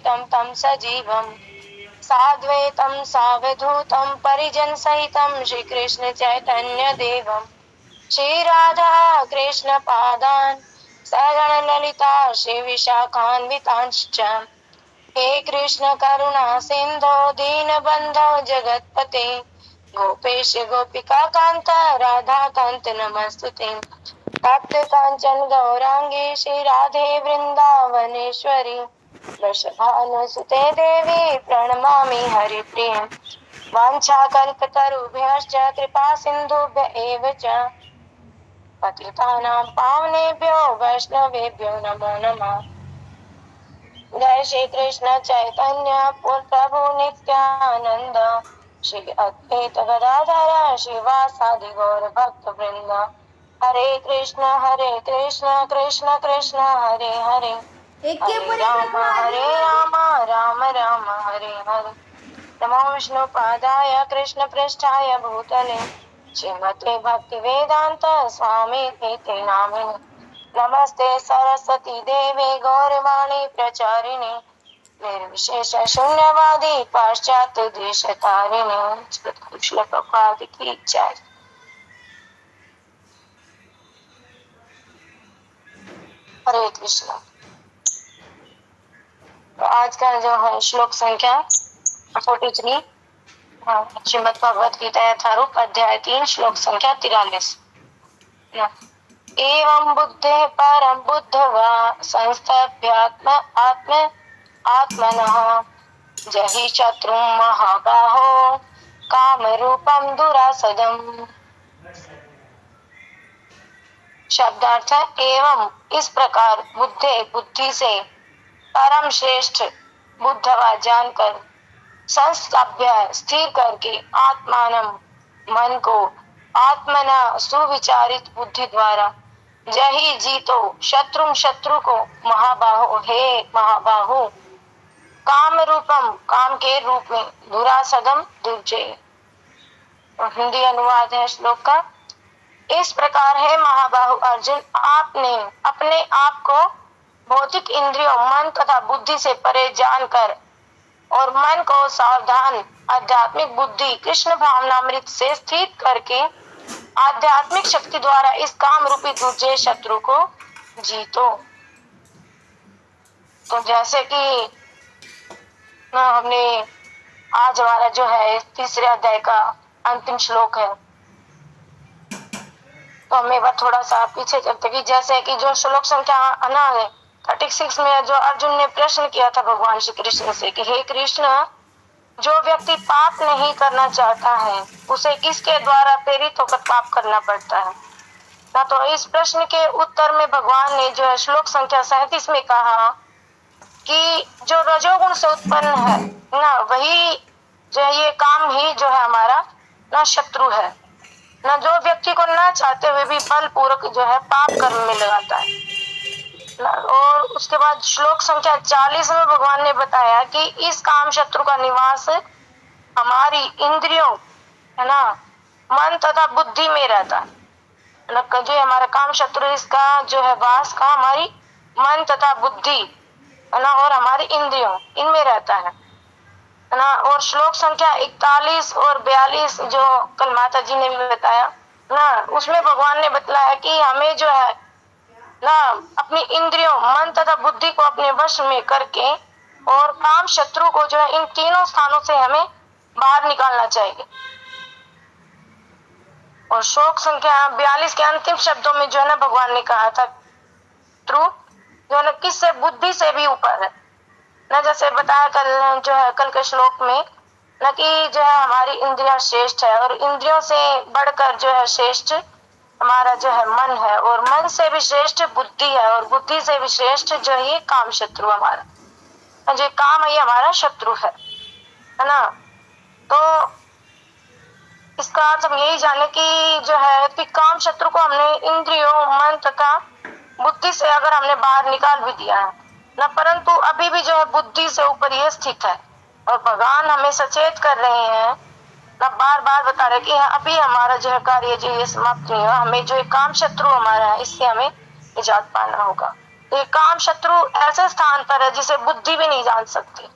तं सजीवम् साद्वैतं सावधूतं परिजन सहितं श्री कृष्ण चैतन्य देवम् श्री राधा कृष्ण पादान् सगण ललिता श्री विशाखान्वितांश्च हे कृष्ण करुणा सिंधो दीनबंधो जगत्पते गोपेश गोपिका कांत राधा कांत नमस्तुते तप्त कांचन गौरांगी श्री राधे वृंदावनेश्वरी वृषभानुसुते देवी प्रणमामि हरिप्रिय वाञ्छाकल्पतरुभ्यश्च कृपा सिन्धुभ्य एव च पतितानां पावनेभ्यो वैष्णवेभ्यो नमो नमः जय श्री कृष्ण चैतन्य प्रभु नित्यानंद श्री अद्वैत गदाधर शिवासादि गौर भक्त वृंद हरे कृष्ण कृष्ण कृष्ण हरे हरे हरे राम राम राम हरे हरे नमो विष्णुपादाय कृष्ण पृष्ठाय भूतले श्रीमते भक्ति वेदांत स्वामी इति नामिने नमस्ते सरस्वती देवी गौरवाणी प्रचारिणे निर्विशेष शून्यवादी पाश्चात्य देशतारिणे श्रील प्रभुपाद की जय। हरे कृष्ण। तो आज का जो है श्लोक संख्या 43 श्रीमद् भगवत गीता यथारूप अध्याय 3 श्लोक संख्या 43। एवं बुद्धे परं बुद्धवा संस्थभ्यात्म आत्म आत्मनः जहि शत्रुं महाबाहो काम रूपम दुरासदम। शब्दार्थ एवं इस प्रकार बुद्धे बुद्धि से परम श्रेष्ठ बुद्धवा जानकर संस्थाभ्य स्थिर करके आत्मानम मन को आत्मना सुविचारित बुद्धि द्वारा जही जीतो शत्रु को महाबाहो हे महाबाहो काम रूपम काम के रूप में दुरासदम दुर्जय। हिंदी अनुवाद है श्लोक का। इस प्रकार है महाबाहु अर्जुन आपने अपने आप को भौतिक इंद्रियों मन तथा बुद्धि से परे जानकर और मन को सावधान आध्यात्मिक बुद्धि कृष्ण भावनामृत से स्थित करके आध्यात्मिक शक्ति द्वारा इस काम रूपी दुर्जय शत्रु को जीतो। तो जैसे कि हमने आज हमारा जो है तीसरे अध्याय का अंतिम श्लोक है, तो हमें एक बार थोड़ा सा पीछे चलते कि जैसे कि जो श्लोक संख्या 36 में जो अर्जुन ने प्रश्न किया था भगवान श्री कृष्ण से कि हे कृष्ण, जो व्यक्ति पाप नहीं करना चाहता है उसे किसके द्वारा प्रेरित होकर पाप करना पड़ता है ना। तो इस प्रश्न के उत्तर में भगवान ने जो है श्लोक संख्या 37 में कहा कि जो रजोगुण से उत्पन्न है ना, वही जो है ये काम ही जो है हमारा ना शत्रु है ना, जो व्यक्ति को ना चाहते हुए भी बल पूर्वक जो है पाप कर्म में लगाता है। और उसके बाद श्लोक संख्या 40 में भगवान ने बताया कि इस काम शत्रु का निवास हमारी इंद्रियों है ना, मन तथा बुद्धि में रहता है। जो हमारा काम शत्रु इसका जो है वास का हमारी मन तथा बुद्धि है ना और हमारी इंद्रियों इनमें रहता है ना। और श्लोक संख्या 41 और 42 जो कल माता जी ने भी बताया ना, उसमें भगवान ने बतलाया कि हमें जो है ना अपनी इंद्रियों मन तथा बुद्धि को अपने वश में करके और काम शत्रु को जो है इन तीनों स्थानों से हमें बाहर निकालना चाहिए। और श्लोक संख्या 42 के अंतिम शब्दों में जो है ना भगवान ने कहा था शत्रु जो है ना किससे बुद्धि से भी ऊपर है ना। जैसे बताया कल के श्लोक में न कि जो है हमारी इंद्रियां श्रेष्ठ है और इंद्रियों से बढ़कर जो है श्रेष्ठ हमारा जो है मन है और मन से भी श्रेष्ठ बुद्धि है और बुद्धि से भी श्रेष्ठ जो है काम शत्रु हमारा जो काम है हमारा शत्रु है ना। तो इसका अर्थ हम यही जाने कि जो है कि काम शत्रु को हमने इंद्रियों मन तथा बुद्धि से अगर हमने बाहर निकाल भी दिया है ना, परंतु अभी भी जो है बुद्धि से ऊपर ये स्थित है और भगवान हमें सचेत कर रहे हैं ना, बार बार बता रहे कि अभी हमारा जो है कार्य जो ये समाप्त नहीं हुआ, हमें जो काम शत्रु हमारा है इससे हमें निजात पाना होगा। ये काम शत्रु ऐसे स्थान पर है जिसे बुद्धि भी नहीं जान सकती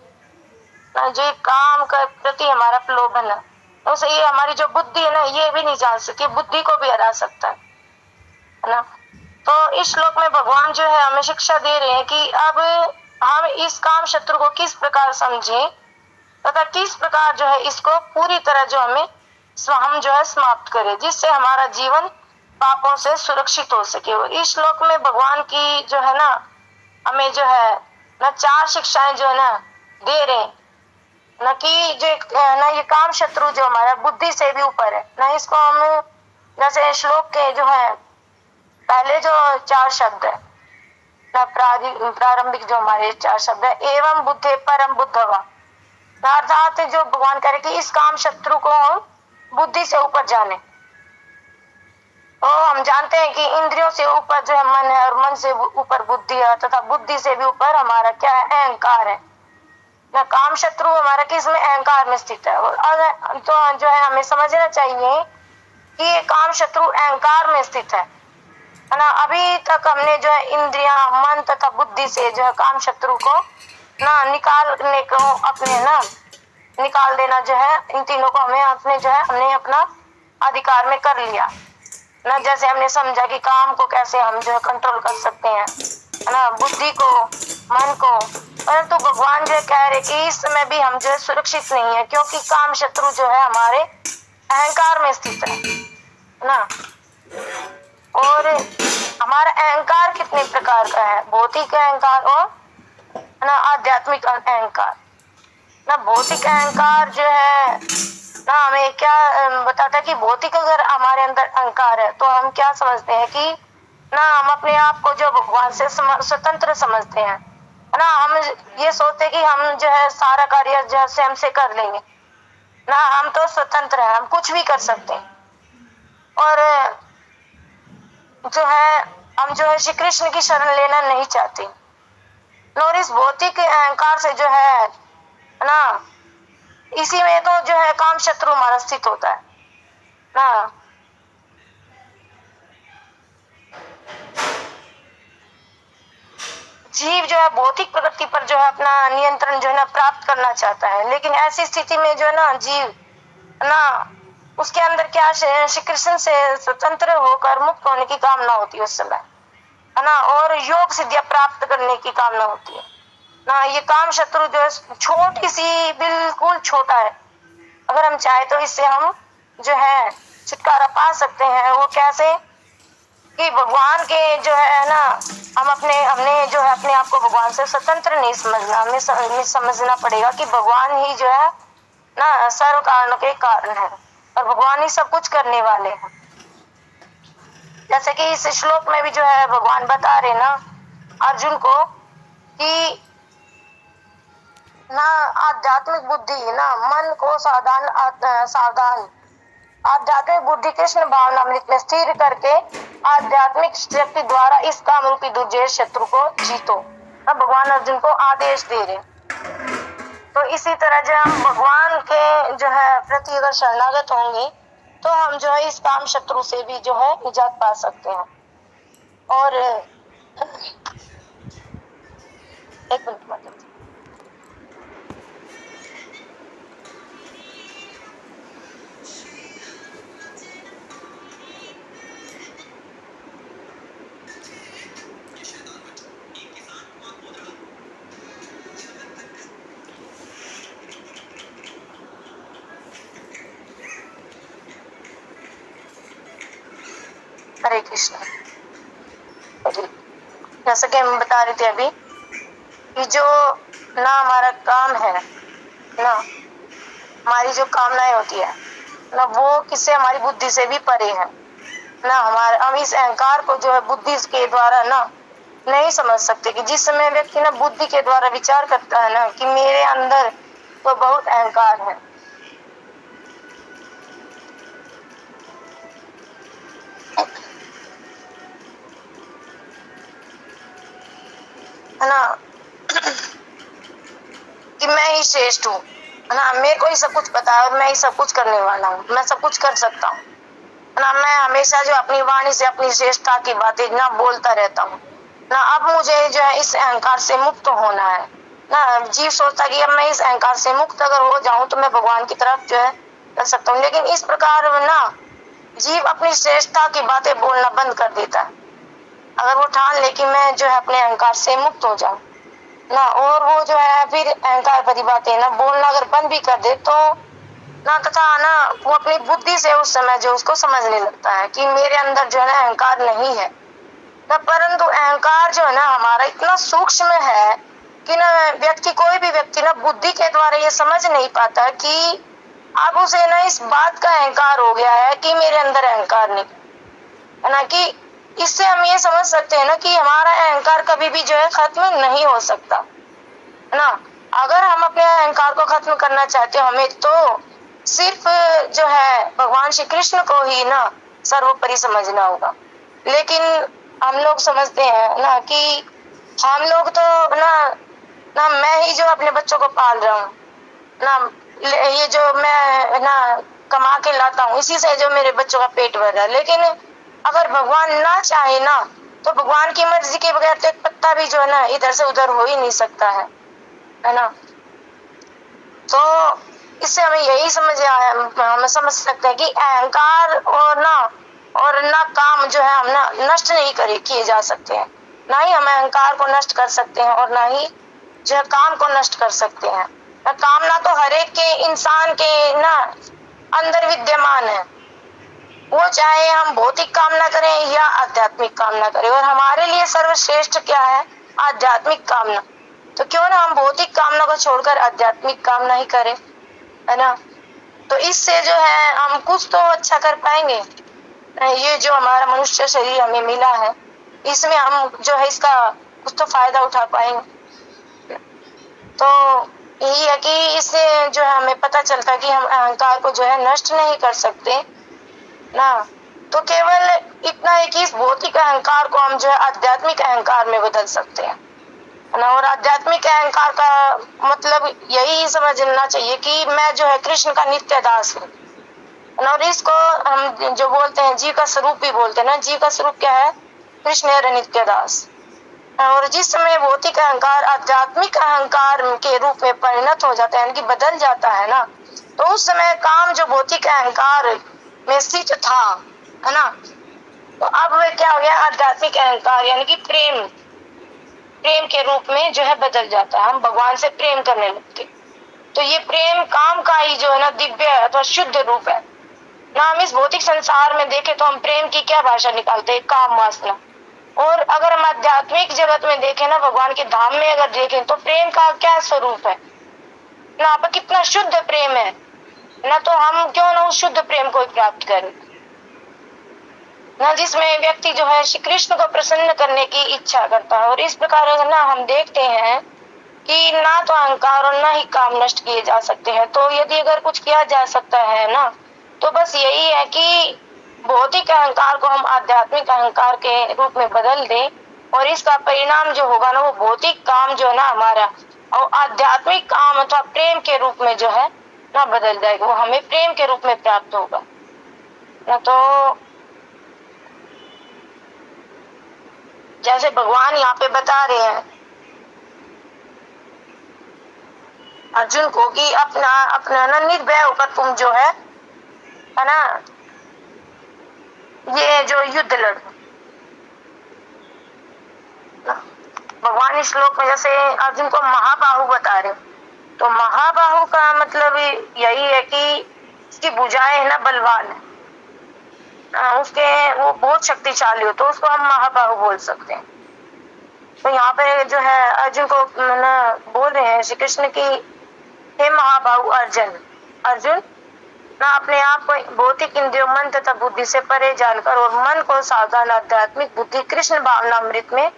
ना, जो काम के प्रति हमारा प्रलोभन है उसे ये हमारी जो बुद्धि है ना ये भी नहीं जान सकती, बुद्धि को भी हरा सकता है ना। तो इस श्लोक में भगवान जो है हमें शिक्षा दे रहे हैं कि अब हम इस काम शत्रु को किस प्रकार समझें तथा किस प्रकार जो है इसको पूरी तरह जो हम जो है समाप्त करें, जिससे हमारा जीवन पापों से सुरक्षित हो सके। और इस श्लोक में भगवान की जो है ना हमें जो है ना 4 शिक्षाएं जो है ना दे रहे न, कि जो ना ये काम शत्रु जो हमारा बुद्धि से भी ऊपर है ना, इसको हम जैसे श्लोक के जो है पहले जो 4 शब्द है ना, प्रारंभिक जो हमारे 4 शब्द है, एवं बुद्धे परम बुद्धवा, अर्थात जो भगवान कह रहे कि इस काम शत्रु को हम बुद्धि से ऊपर जाने। तो हम जानते हैं कि इंद्रियों से ऊपर जो है मन है और मन से ऊपर बुद्धि है तथा बुद्धि से भी ऊपर हमारा क्या है, अहंकार है ना। काम शत्रु हमारा किस में, अहंकार में स्थित है। और तो जो है हमें समझना चाहिए कि ये काम शत्रु अहंकार में स्थित है ना। अभी तक हमने जो है इंद्रियां, मन तथा बुद्धि से जो है काम शत्रु को ना निकालने को अपने ना निकाल देना जो है, इन तीनों को हमें अपने जो है हमने अपना अधिकार में कर लिया ना। जैसे हमने समझा कि काम को कैसे हम जो है कंट्रोल कर सकते हैं ना, बुद्धि को, मन को, परंतु भगवान जो कह रहे कि इस समय भी हम जो है सुरक्षित नहीं है, क्योंकि काम शत्रु जो है हमारे अहंकार में स्थित है ना। और हमारा अहंकार कितने प्रकार का है, भौतिक अहंकार और ना आध्यात्मिक अहंकार ना। भौतिक अहंकार जो है ना हमें क्या बताता है कि भौतिक अगर हमारे अंदर अहंकार है तो हम क्या समझते हैं कि ना हम अपने आप को जो भगवान से स्वतंत्र समझते हैं ना। हम ये सोचते कि हम जो है सारा कार्य जो है स्वयं से कर लेंगे ना, हम तो स्वतंत्र हैं, हम कुछ भी कर सकते हैं। और जो है हम जो है श्री कृष्ण की शरण लेना नहीं चाहते। और इस भौतिक अहंकार से जो है ना, इसी में तो जो है काम शत्रु हमारा स्थित होता है ना। जीव जो है भौतिक प्रकृति पर जो है अपना नियंत्रण जो है ना प्राप्त करना चाहता है, लेकिन ऐसी स्थिति में जो है ना जीव ना उसके अंदर क्या श्री कृष्ण से स्वतंत्र होकर मुक्त होने की कामना होती है उस समय है ना, और योग सिद्धियां प्राप्त करने की कामना होती है ना। ये काम शत्रु जो है छोटी सी, बिल्कुल छोटा है, अगर हम चाहे तो इससे हम जो है छुटकारा पा सकते हैं। वो कैसे कि भगवान के जो है ना हमने जो है अपने आप को भगवान से स्वतंत्र नहीं समझना, हमें समझना पड़ेगा कि भगवान ही जो है ना सर्व कारणों के कारण है और भगवान ही सब कुछ करने वाले हैं। जैसे कि इस श्लोक में भी जो है भगवान बता रहे ना अर्जुन को कि ना आध्यात्मिक बुद्धि ना मन को सावधान आध्यात्मिक बुद्धि कृष्ण भावनामृत में स्थिर करके आध्यात्मिक शक्ति द्वारा इस काम रूपी दुर्जय शत्रु को जीतो। अब भगवान अर्जुन को आदेश दे रहे। तो इसी तरह जो हम भगवान के जो है प्रति अगर शरणागत होंगे तो हम जो है इस काम शत्रु से भी जो है निजात पा सकते हैं। और एक मिनट मतलब हरे कृष्ण। जैसा कि हम बता रहे थे अभी कि जो ना हमारा काम है ना, हमारी जो कामनाएं होती है ना वो किससे, हमारी बुद्धि से भी परे है ना। हम इस अहंकार को जो है बुद्धि के द्वारा ना नहीं समझ सकते कि जिस समय व्यक्ति ना बुद्धि के द्वारा विचार करता है ना कि मेरे अंदर तो बहुत अहंकार है ना, कि मैं ही श्रेष्ठ हूँ ना, मेरे को ही सब कुछ पता है और मैं ही सब कुछ करने वाला हूँ, मैं सब कुछ कर सकता हूँ ना। मैं हमेशा जो अपनी वाणी से अपनी श्रेष्ठता की बातें ना बोलता रहता हूँ ना अब मुझे जो है इस अहंकार से मुक्त होना है ना। जीव सोचता है कि अब मैं इस अहंकार से मुक्त अगर हो जाऊं तो मैं भगवान की तरफ जो है कर सकता हूँ, लेकिन इस प्रकार ना जीव अपनी श्रेष्ठता की बातें बोलना बंद कर देता है। अगर वो ठान ले कि मैं जो है अपने अहंकार से मुक्त हो जाऊं ना, और वो जो है फिर अहंकार भरी बातें ना बोलना अगर बंद भी कर दे तो ना, तथा ना वो अपनी बुद्धि से उस समय जो उसको समझने लगता है कि मेरे अंदर जो है ना अहंकार नहीं है ना। परंतु अहंकार जो है ना हमारा इतना सूक्ष्म है कि ना व्यक्ति, कोई भी व्यक्ति ना बुद्धि के द्वारा ये समझ नहीं पाता कि अब उसे ना इस बात का अहंकार हो गया है कि मेरे अंदर अहंकार नहीं है ना। कि इससे हम ये समझ सकते हैं ना कि हमारा अहंकार कभी भी जो है खत्म नहीं हो सकता है ना। अगर हम अपने अहंकार को खत्म करना चाहते हो, हमें तो सिर्फ जो है भगवान श्री कृष्ण को ही ना सर्वोपरि समझना होगा। लेकिन हम लोग समझते हैं ना कि हम लोग तो ना मैं ही जो अपने बच्चों को पाल रहा हूँ ना, ये जो मैं ना कमा के लाता हूँ इसी से जो मेरे बच्चों का पेट भर रहा है। लेकिन अगर भगवान ना चाहे ना तो भगवान की मर्जी के बगैर तो एक पत्ता भी जो है ना इधर से उधर हो ही नहीं सकता है ना। तो इससे हमें यही समझ आया, हम समझ सकते हैं कि अहंकार और ना काम जो है हम ना नष्ट नहीं करे किए जा सकते हैं। ना ही हम अहंकार को नष्ट कर सकते हैं और ना ही जो है काम को नष्ट कर सकते हैं। कामना तो हर एक के इंसान के ना अंदर विद्यमान है, वो चाहे हम भौतिक कामना करें या आध्यात्मिक कामना करें। और हमारे लिए सर्वश्रेष्ठ क्या है? आध्यात्मिक कामना। तो क्यों ना हम भौतिक कामना को छोड़कर आध्यात्मिक कामना ही करें, है ना। तो इससे जो है हम कुछ तो अच्छा कर पाएंगे। ये जो हमारा मनुष्य शरीर हमें मिला है इसमें हम जो है इसका कुछ तो फायदा उठा पाएंगे। तो यही है कि इससे जो है हमें पता चलता है कि हम अहंकार को जो है नष्ट नहीं कर सकते ना। तो केवल इतना है कि इस भौतिक अहंकार को हम जो है आध्यात्मिक अहंकार में बदल सकते हैं ना। और आध्यात्मिक अहंकार का मतलब यही समझना चाहिए कि मैं जो है कृष्ण का नित्य दास हूँ। और इसको हम जो बोलते हैं जीव का स्वरूप भी बोलते हैं ना। जीव का स्वरूप क्या है? कृष्ण है नित्य दास। और जिस समय भौतिक अहंकार आध्यात्मिक अहंकार के रूप में परिणत हो जाता है, यानी कि बदल जाता है ना, तो उस समय काम जो भौतिक अहंकार में स्थित था, है ना, तो अब वह क्या हो गया? आध्यात्मिक अहंकार यानी कि प्रेम के रूप में जो है बदल जाता है। हम भगवान से प्रेम करने लगते। तो ये प्रेम काम का ही जो है ना दिव्य अथवा शुद्ध रूप है ना। हम इस भौतिक संसार में देखें तो हम प्रेम की क्या भाषा निकालते हैं? काम वासना। और अगर हम आध्यात्मिक जगत में देखें ना, भगवान के धाम में अगर देखें तो प्रेम का क्या स्वरूप है ना, आप कितना शुद्ध प्रेम है ना। तो हम क्यों ना उस शुद्ध प्रेम को प्राप्त करें ना, जिसमें व्यक्ति जो है श्री कृष्ण को प्रसन्न करने की इच्छा करता है। और इस प्रकार अगर ना हम देखते हैं कि ना तो अहंकार और ना ही काम नष्ट किए जा सकते हैं, तो यदि अगर कुछ किया जा सकता है ना तो बस यही है कि भौतिक अहंकार को हम आध्यात्मिक अहंकार के रूप में बदल दें। और इसका परिणाम जो होगा ना वो भौतिक काम जो है ना हमारा और आध्यात्मिक काम अथवा प्रेम के रूप में जो है ना बदल जाएगा। वो हमें प्रेम के रूप में प्राप्त होगा ना। तो जैसे भगवान यहाँ पे बता रहे हैं अर्जुन को कि अपना अपना ना निर्भय होकर तुम जो है ना ये जो युद्ध लड़ो। भगवान इस श्लोक में जैसे अर्जुन को महाबाहु बता रहे, तो महाबाहु का मतलब यही है कि उसकी भुजाएं है ना बलवान है, उसके वो बहुत शक्तिशाली हो तो उसको हम महाबाहु बोल सकते हैं। तो यहाँ पे जो है अर्जुन को ना बोल रहे हैं श्री कृष्ण की, हे महाबाहु अर्जुन, अर्जुन ना अपने आप को भौतिक इंद्रियों मन तथा बुद्धि से परे जानकर और मन को सावधान आध्यात्मिक बुद्धि कृष्ण भावनामृत में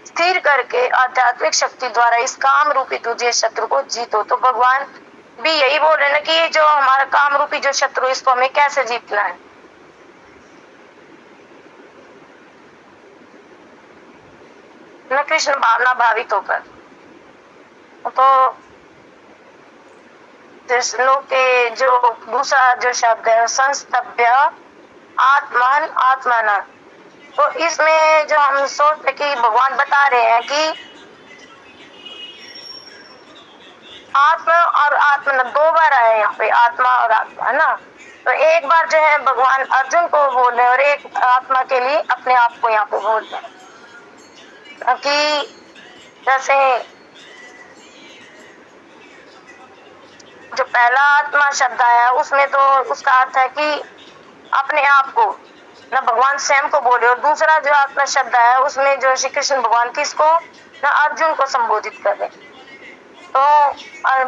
स्थिर करके आध्यात्मिक शक्ति द्वारा इस काम रूपी दूसरे शत्रु को जीतो। तो भगवान भी यही बोल रहे हैं कि ये जो हमारा काम रूपी जो शत्रु इसको हमें कैसे जीतना है न, कृष्ण भावना भावित होकर। तो श्लोक के जो दूसरा जो शब्द है संस्तभ्य आत्मन आत्मन, तो इसमें जो हम सोचते कि भगवान बता रहे हैं कि आत्मा और आत्मा दो बार आया यहाँ पे, आत्मा और आत्मा, है ना। तो एक बार जो है भगवान अर्जुन को बोल रहे और एक आत्मा के लिए अपने आप को यहाँ पे बोल रहे कि जैसे जो पहला आत्मा शब्द आया उसमें तो उसका अर्थ है कि अपने आप को ना भगवान स्वयं को बोले, और दूसरा जो आत्मा शब्द आया उसमें जो श्री कृष्ण भगवान किसको ना अर्जुन को संबोधित कर रहे। तो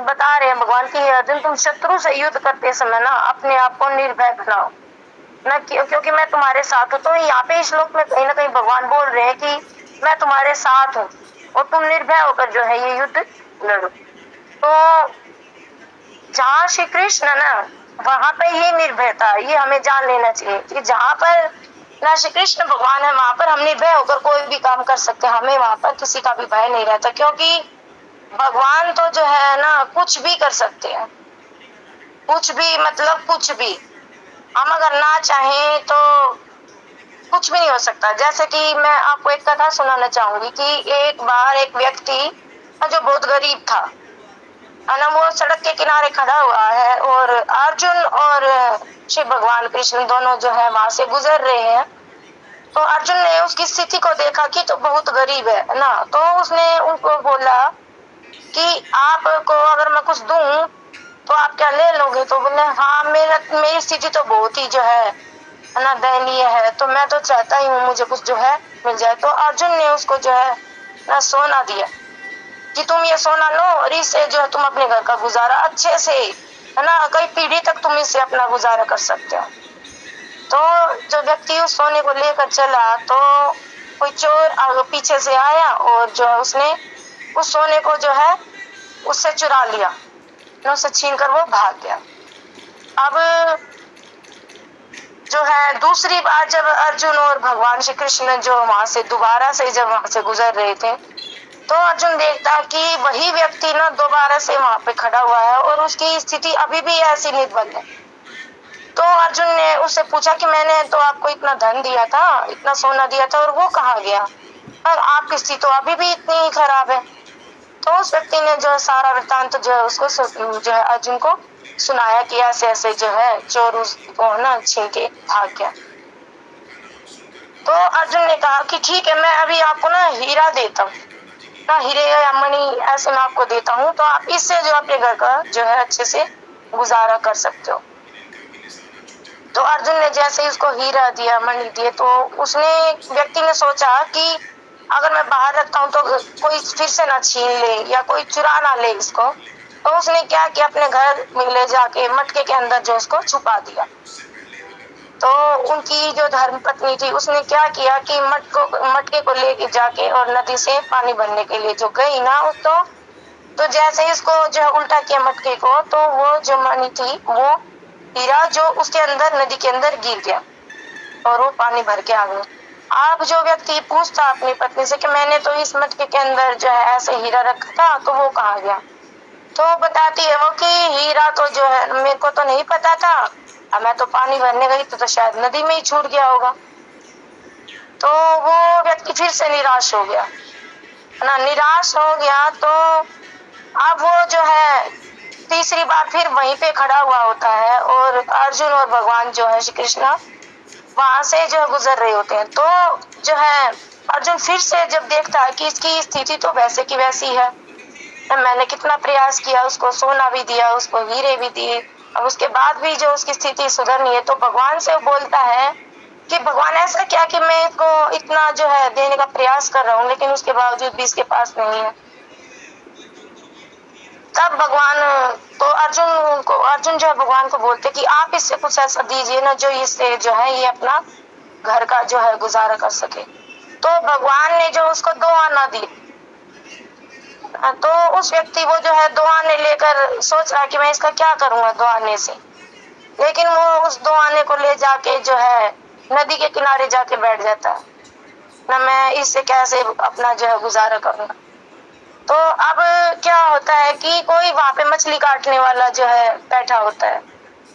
बता रहे हैं भगवान की अर्जुन तुम शत्रु से युद्ध करते समय ना अपने आप को निर्भय बनाओ ना, क्योंकि मैं तुम्हारे साथ हूँ। तो यहाँ पे श्लोक में कहीं ना कहीं भगवान बोल रहे हैं कि मैं तुम्हारे साथ हूँ और तुम निर्भय होकर जो है ये युद्ध लड़ो। तो जहाँ श्री कृष्ण ना वहां पे ही निर्भयता, ये हमें जान लेना चाहिए कि जहाँ पर ना श्री कृष्ण भगवान है वहां पर हम निर्भय होकर कोई भी काम कर सकते हैं, हमें वहां पर किसी का भी भय नहीं रहता, क्योंकि भगवान तो जो है ना कुछ भी कर सकते हैं, कुछ भी मतलब कुछ भी। हम अगर ना चाहें तो कुछ भी नहीं हो सकता। जैसे कि मैं आपको एक कथा सुनाना चाहूंगी कि एक बार एक व्यक्ति जो बहुत गरीब था, है ना, वो सड़क के किनारे खड़ा हुआ है और अर्जुन और श्री भगवान कृष्ण दोनों जो है वहां से गुजर रहे हैं। तो अर्जुन ने उसकी स्थिति को देखा कि तो बहुत गरीब है ना, तो उसने उनको बोला कि आपको अगर मैं कुछ दूं तो आप क्या ले लोगे? तो बोले हाँ मेरी स्थिति तो बहुत ही जो है ना दयनीय है, तो मैं तो चाहता ही हूँ मुझे कुछ जो है मिल जाए। तो अर्जुन ने उसको जो है ना सोना दिया कि तुम ये सोना लो और इससे जो है तुम अपने घर का गुजारा अच्छे से, है ना, कई पीढ़ी तक तुम इससे अपना गुजारा कर सकते हो। तो जो व्यक्ति उस सोने को लेकर चला तो कोई चोर आगे पीछे से आया और जो है उसने उस सोने को जो है उससे चुरा लिया, उसे छीन कर वो भाग गया। अब जो है दूसरी बार जब अर्जुन और भगवान श्री कृष्ण जो वहां से दोबारा से जब वहां से गुजर रहे थे तो अर्जुन देखता कि वही व्यक्ति ना दोबारा से वहां पे खड़ा हुआ है और उसकी स्थिति अभी भी ऐसी निर्बल है। तो अर्जुन ने उससे पूछा कि मैंने तो आपको इतना धन दिया था, इतना सोना दिया था और वो कहाँ गया, और आपकी स्थिति तो अभी भी इतनी ही खराब है। तो उस व्यक्ति ने जो सारा वृत्तांत जो है उसको जो है अर्जुन को सुनाया कि ऐसे ऐसे जो है चोर उसको ना छीन के भाग गया। तो अर्जुन ने कहा कि ठीक है मैं अभी आपको ना हीरा देता हूँ ना, हीरे या मणि ऐसे मैं आपको देता हूँ, तो आप इससे जो अपने घर का जो है अच्छे से गुजारा कर सकते हो। तो अर्जुन ने जैसे इसको हीरा दिया मणि दिए तो उसने व्यक्ति ने सोचा कि अगर मैं बाहर रखता हूँ तो कोई फिर से ना छीन ले या कोई चुरा ना ले इसको। तो उसने क्या किया अपने घर में ले जाके मटके के अंदर जो उसको छुपा दिया। तो उनकी जो धर्म पत्नी थी उसने क्या किया कि मटके को लेके जाके और नदी से पानी भरने के लिए जो गई ना तो जैसे इसको जो उल्टा किया मटके को तो वो जो मणि थी वो हीरा जो उसके अंदर नदी के अंदर गिर गया और वो पानी भर के आ गया। अब जो व्यक्ति पूछता अपनी पत्नी से कि मैंने तो इस मटके के अंदर जो है ऐसे हीरा रखा था तो वो कहाँ गया, तो बताती है वो कि हीरा तो जो है मेरे को तो नहीं पता था, अब मैं तो पानी भरने गई तो शायद नदी में ही छूट गया होगा। तो वो व्यक्ति फिर से निराश हो गया ना, निराश हो गया। तो अब वो जो है तीसरी बार फिर वहीं पे खड़ा हुआ होता है और अर्जुन और भगवान जो है श्री कृष्ण वहां से जो गुजर रहे होते हैं। तो जो है अर्जुन फिर से जब देखता है कि इसकी स्थिति तो वैसे की वैसी है, मैंने कितना प्रयास किया, उसको सोना भी दिया, उसको हीरे भी दिए, अब उसके बाद भी जो उसकी स्थिति सुधर नहीं है। तो भगवान से बोलता है कि भगवान ऐसा क्या कि मैं इसको इतना जो है देने का प्रयास कर रहा हूँ लेकिन उसके बावजूद भी इसके पास नहीं है। तब भगवान तो अर्जुन जो है भगवान को बोलते कि आप इससे कुछ ऐसा दीजिए ना जो इससे जो है ये अपना घर का जो है गुजारा कर सके। तो भगवान ने जो उसको 2 आना दी, तो उस व्यक्ति वो जो है 2 आने लेकर सोच रहा है कि मैं इसका क्या करूंगा 2 आने से, लेकिन वो उस 2 आने को ले जाके जो है नदी के किनारे जाके बैठ जाता है ना, मैं इससे कैसे अपना जो है गुजारा करूंगा। तो अब क्या होता है कि कोई वहां पे मछली काटने वाला जो है बैठा होता है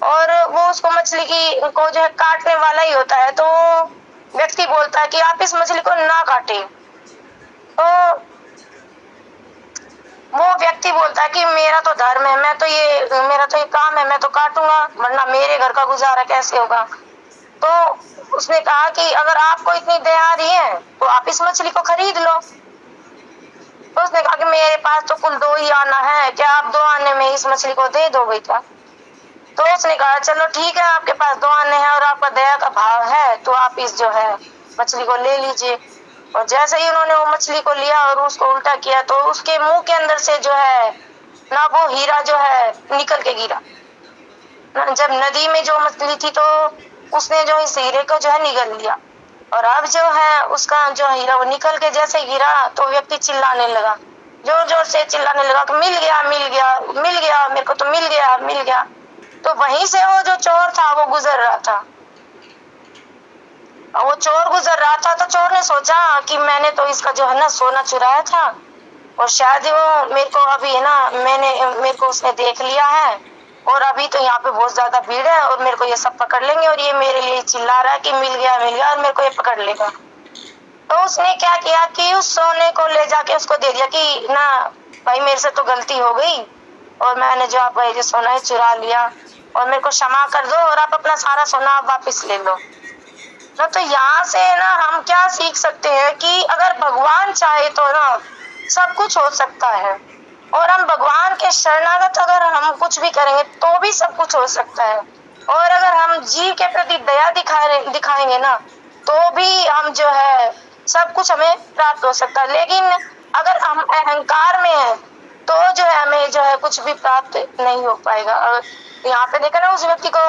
और वो उसको मछली की को जो है काटने वाला ही होता है। तो व्यक्ति बोलता है कि आप इस मछली को ना काटे, तो वो व्यक्ति बोलता है कि मेरा तो धर्म है, मेरा तो ये काम है, मैं तो काटूंगा, वरना मेरे घर का गुजारा कैसे होगा। तो उसने कहा कि अगर आपको इतनी दया आ रही है तो आप इस मछली को खरीद लो। तो उसने कहा कि मेरे पास तो कुल 2 ही आना है, क्या आप 2 आने में इस मछली को दे दोगे क्या? तो उसने कहा चलो ठीक है, आपके पास 2 आने हैं और आपका दया का भाव है, तो आप इस जो है मछली को ले लीजिए। और जैसे ही उन्होंने वो मछली को लिया और उसको उल्टा किया, तो उसके मुंह के अंदर से जो है ना वो हीरा जो है निकल के गिरा। जब नदी में जो मछली थी तो उसने जो इस हीरे को जो है निगल लिया, और अब जो है उसका जो हीरा वो निकल के जैसे गिरा तो व्यक्ति चिल्लाने लगा, जोर जोर से चिल्लाने लगा कि मिल गया, मिल गया, मिल गया, मेरे को तो मिल गया, मिल गया। तो वहीं से वो जो चोर था वो गुजर रहा था। वो चोर गुजर रहा था तो चोर ने सोचा कि मैंने तो इसका जो है ना सोना चुराया था, और शायद वो मेरे को अभी है ना मेरे को उसने देख लिया है, और अभी तो यहाँ पे बहुत ज्यादा भीड़ है और मेरे को ये सब पकड़ लेंगे, और ये मेरे लिए चिल्ला रहा है कि मिल गया, मिल गया, और मेरे को ये पकड़ लेगा। तो उसने क्या किया कि उस सोने को ले जाके उसको दे दिया कि ना भाई, मेरे से तो गलती हो गई और मैंने जो आपका ये जो सोना है चुरा लिया, और मेरे को क्षमा कर दो और आप अपना सारा सोना आप वापिस ले लो। तो यहाँ से ना हम क्या सीख सकते हैं कि अगर भगवान चाहे तो ना सब कुछ हो सकता है, और हम भगवान के शरणागत अगर हम कुछ भी करेंगे तो भी सब कुछ हो सकता है। और अगर हम जीव के प्रति दया दिखाएंगे ना तो भी हम जो है सब कुछ हमें प्राप्त हो सकता है। लेकिन अगर हम अहंकार में हैं तो जो है हमें जो है कुछ भी प्राप्त नहीं हो पाएगा। और यहाँ पे देखा ना, उस व्यक्ति को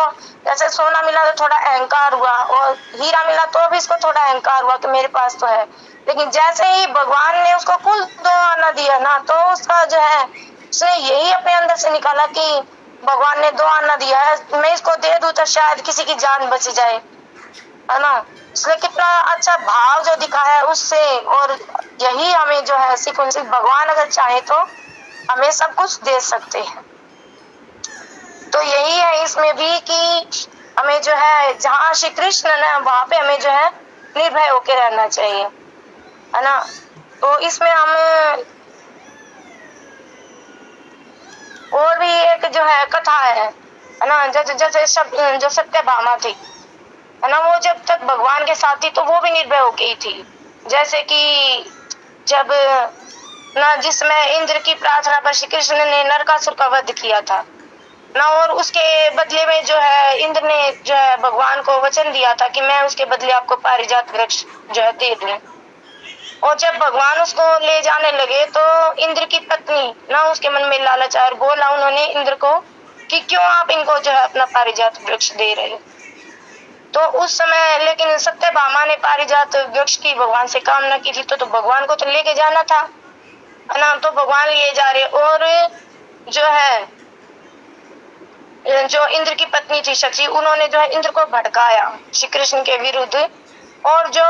जैसे सोना मिला तो थोड़ा अहंकार हुआ, और हीरा मिला तो भी इसको थोड़ा अहंकार हुआ कि मेरे पास तो है। लेकिन जैसे ही भगवान ने उसको कुल 2 आना दिया ना, तो उसका जो है उसने यही अपने अंदर से निकाला कि भगवान ने 2 आना दिया है, मैं इसको दे दूं तो शायद किसी की जान बच जाए, है ना। इसलिए कितना अच्छा भाव जो दिखाया है उससे, और यही हमें जो है सिर्फ भगवान अगर चाहे तो हमें सब कुछ दे सकते हैं। तो यही है इसमें भी कि हमें जो है जहाँ श्री कृष्ण है वहां पे हमें जो है निर्भय होकर रहना चाहिए, है ना। तो इसमें हम और भी एक जो है कथा है ना, जैसे जो सत्यभामा थी, है ना, वो जब तक भगवान के साथ थी तो वो भी निर्भय होके ही थी। जैसे कि जब ना जिसमें इंद्र की प्रार्थना पर श्री कृष्ण ने नरकासुर का वध किया था ना, और उसके बदले में जो है इंद्र ने जो है भगवान को वचन दिया था कि मैं उसके बदले आपको पारिजात वृक्ष जो है दे दूं। और जब भगवान उसको ले जाने लगे तो इंद्र की पत्नी ना उसके मन में लालच और बोला उन्होंने इंद्र को कि क्यों आप इनको जो है अपना पारिजात वृक्ष दे रहे हो। तो उस समय लेकिन सत्यभामा ने पारिजात वृक्ष की भगवान से कामना की थी, तो भगवान को तो लेके जाना था, है ना। तो भगवान ले जा रहे, और जो है जो इंद्र की पत्नी थी शची, उन्होंने जो है इंद्र को भड़काया श्री कृष्ण के विरुद्ध, और जो